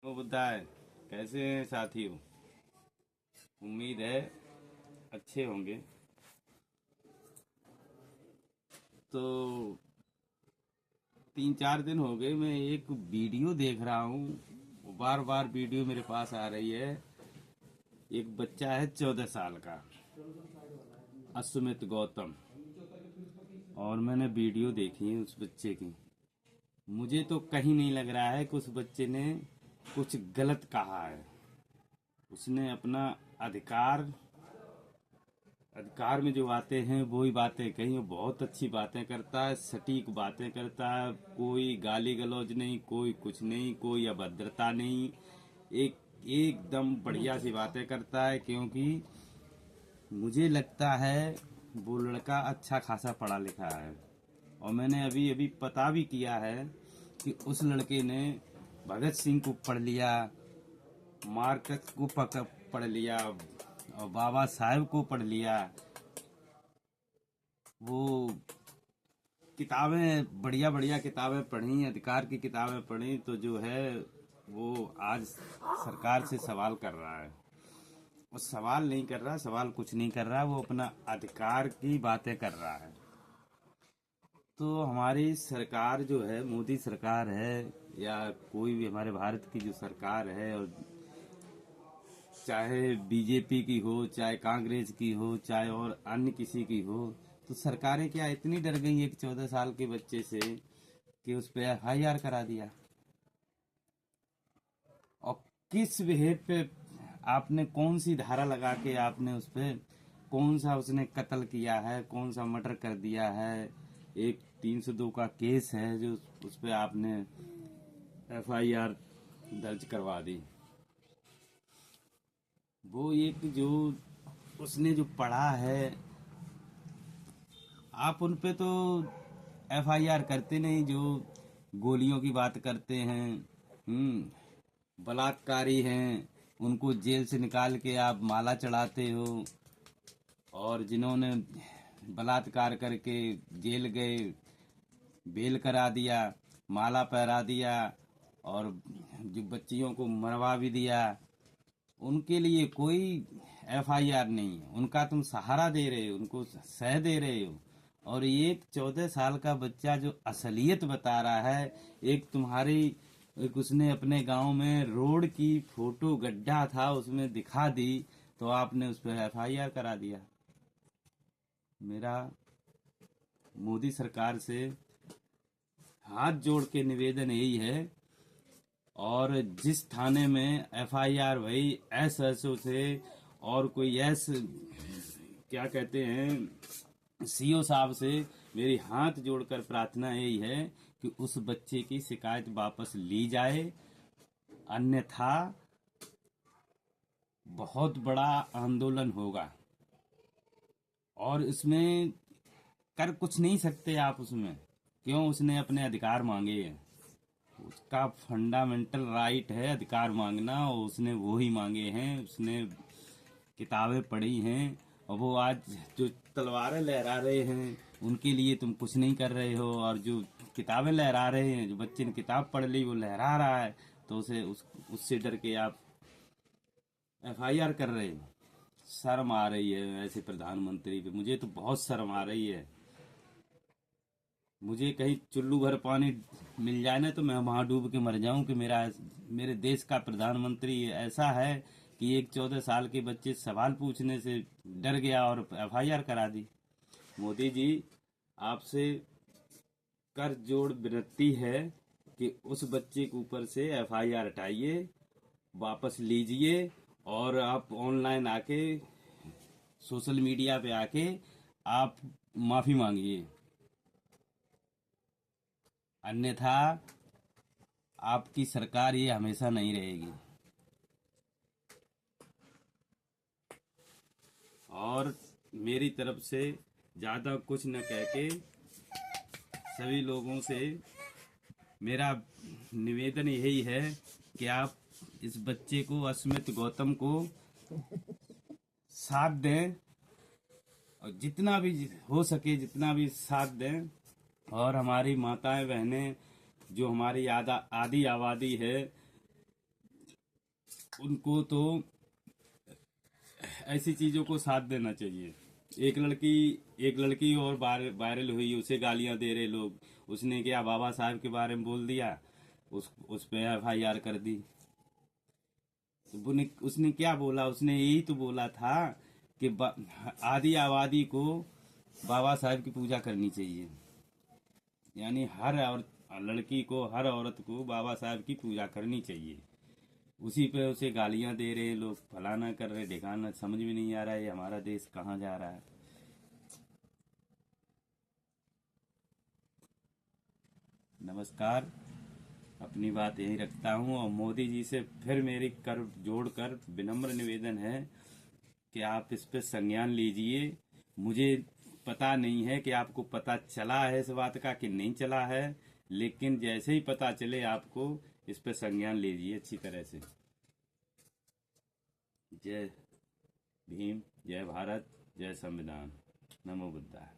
वो बताए कैसे हैं साथियों। उम्मीद है अच्छे होंगे। तो 3-4 दिन हो गए मैं एक वीडियो देख रहा हूँ। बार बार वीडियो मेरे पास आ रही है। एक बच्चा है 14 साल का, अश्मित गौतम। और मैंने वीडियो देखी है उस बच्चे की। मुझे तो कहीं नहीं लग रहा है कि उस बच्चे ने कुछ गलत कहा है। उसने अपना अधिकार अधिकार में जो बातें हैं वो ही बातें कही। वो बहुत अच्छी बातें करता है, सटीक बातें करता है। कोई गाली गलौज नहीं, कोई कुछ नहीं, कोई अभद्रता नहीं। एक एकदम बढ़िया सी बातें करता है, क्योंकि मुझे लगता है वो लड़का अच्छा खासा पढ़ा लिखा है। और मैंने अभी अभी पता भी किया है कि उस लड़के ने भगत सिंह को पढ़ लिया, मार्क्स को पढ़ लिया और बाबा साहेब को पढ़ लिया। वो किताबें बढ़िया बढ़िया किताबें पढ़ी, अधिकार की किताबें पढ़ी, तो जो है वो आज सरकार से सवाल कर रहा है। वो सवाल नहीं कर रहा, सवाल कुछ नहीं कर रहा, वो अपना अधिकार की बातें कर रहा है। तो हमारी सरकार जो है, मोदी सरकार है या कोई भी हमारे भारत की जो सरकार है, और चाहे बीजेपी की हो, चाहे कांग्रेस की हो, चाहे और अन्य किसी की हो, तो सरकारें क्या इतनी डर गई एक 14 साल के बच्चे से कि उस पर FIR करा दिया। और किस बिहेव पे आपने, कौन सी धारा लगा के आपने उस पे, कौन सा उसने कत्ल किया है, कौन सा मर्डर कर दिया है। एक 302 का केस है जो उस पे आपने FIR दर्ज करवा दी। वो एक जो उसने जो पढ़ा है, आप उन पे तो FIR करते नहीं, जो गोलियों की बात करते हैं, बलात्कारी हैं, उनको जेल से निकाल के आप माला चढ़ाते हो। और जिन्होंने बलात्कार करके जेल गए, बेल करा दिया, माला पहरा दिया, और जो बच्चियों को मरवा भी दिया, उनके लिए कोई FIR नहीं है। उनका तुम सहारा दे रहे हो, उनको सह दे रहे हो। और एक 14 साल का बच्चा जो असलियत बता रहा है, एक तुम्हारी, एक उसने अपने गांव में रोड की फोटो गड्ढा था उसमें दिखा दी, तो आपने उस पर FIR करा दिया। मेरा मोदी सरकार से हाथ जोड़ के निवेदन यही है, और जिस थाने में FIR भई SSO से, और कोई क्या कहते हैं, CO साहब से, मेरी हाथ जोड़कर प्रार्थना यही है कि उस बच्चे की शिकायत वापस ली जाए। अन्यथा बहुत बड़ा आंदोलन होगा। और इसमें कर कुछ नहीं सकते आप उसमें, क्यों? उसने अपने अधिकार मांगे हैं, उसका फंडामेंटल राइट है अधिकार मांगना, और उसने वो ही मांगे हैं। उसने किताबें पढ़ी हैं, और वो आज जो तलवारें लहरा रहे हैं उनके लिए तुम कुछ नहीं कर रहे हो। और जो किताबें लहरा रहे हैं, जो बच्चे ने किताब पढ़ ली वो लहरा रहा है, तो उससे डर के आप FIR कर रहे हो। शर्म आ रही है ऐसे प्रधानमंत्री पे। मुझे तो बहुत शर्म आ रही है। मुझे कहीं चुल्लू भर पानी मिल जाए ना, तो मैं वहां डूब के मर जाऊं कि मेरे देश का प्रधानमंत्री ऐसा है कि एक 14 साल के बच्चे सवाल पूछने से डर गया और FIR करा दी। मोदी जी, आपसे कर जोड़ विनती है कि उस बच्चे के ऊपर से FIR हटाइए, वापस लीजिए, और आप ऑनलाइन आके, सोशल मीडिया पे आके आप माफी मांगिए। अन्यथा आपकी सरकार ये हमेशा नहीं रहेगी। और मेरी तरफ से ज़्यादा कुछ न कह के सभी लोगों से मेरा निवेदन यही है कि आप इस बच्चे को, अश्मित गौतम को, साथ दें, और जितना भी हो सके जितना भी साथ दें। और हमारी माताएं बहनें, जो हमारी आधी आबादी है, उनको तो ऐसी चीजों को साथ देना चाहिए। एक लड़की और वायरल हुई, उसे गालियां दे रहे लोग। उसने क्या बाबा साहब के बारे में बोल दिया, उस पे FIR कर दी। तो उसने क्या बोला, उसने यही तो बोला था कि आदि आबादी को बाबा साहब की पूजा करनी चाहिए। यानी हर लड़की को, हर औरत को बाबा साहब की पूजा करनी चाहिए। उसी पे उसे गालियां दे रहे लोग, फलाना कर रहे, ढिकाना। समझ में नहीं आ रहा है हमारा देश कहाँ जा रहा है। नमस्कार। अपनी बात यही रखता हूँ, और मोदी जी से फिर मेरी कर जोड़कर विनम्र निवेदन है कि आप इस पे संज्ञान लीजिए। मुझे पता नहीं है कि आपको पता चला है इस बात का कि नहीं चला है, लेकिन जैसे ही पता चले आपको इस पे संज्ञान लीजिए अच्छी तरह से। जय भीम, जय भारत, जय संविधान। नमो बुद्धाय।